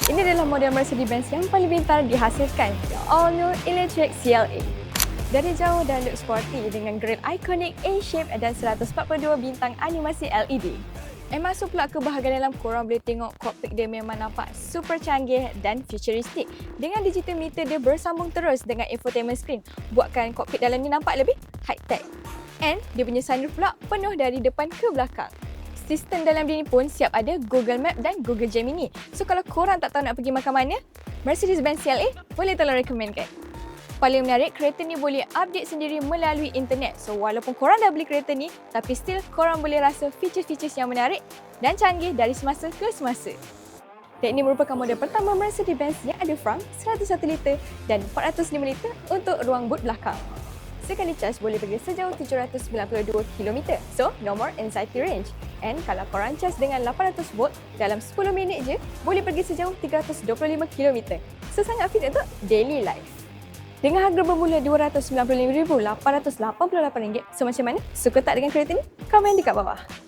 Ini adalah model Mercedes-Benz yang paling pintar dihasilkan, the all-new electric CLA. Dari jauh dan look sporty dengan grill ikonik A-shape dan 142 bintang animasi LED. Masuk pula ke bahagian dalam, korang boleh tengok kokpit dia memang nampak super canggih dan futuristik. Dengan digital meter dia bersambung terus dengan infotainment screen, buatkan kokpit dalam ni nampak lebih high-tech. And dia punya sunroof pula penuh dari depan ke belakang. Sistem dalam dia ni pun siap ada Google Map dan Google Gemini. So kalau korang tak tahu nak pergi makan mana, Mercedes-Benz CLA boleh tolong recommendkan. Paling menarik, kereta ni boleh update sendiri melalui internet. So walaupun korang dah beli kereta ni, tapi still korang boleh rasa features-features yang menarik dan canggih dari semasa ke semasa. Dan ini merupakan model pertama Mercedes-Benz yang ada frunk 101 liter dan 405 liter untuk ruang boot belakang. Sekali charge boleh pergi sejauh 792 km. So, no more anxiety range. And kalau korang charge dengan 800 volt, dalam 10 minit je boleh pergi sejauh 325 km. So, sangat fit untuk daily life. Dengan harga bermula RM295,888. So macam mana? Suka tak dengan kereta ni? Komen di kat bawah.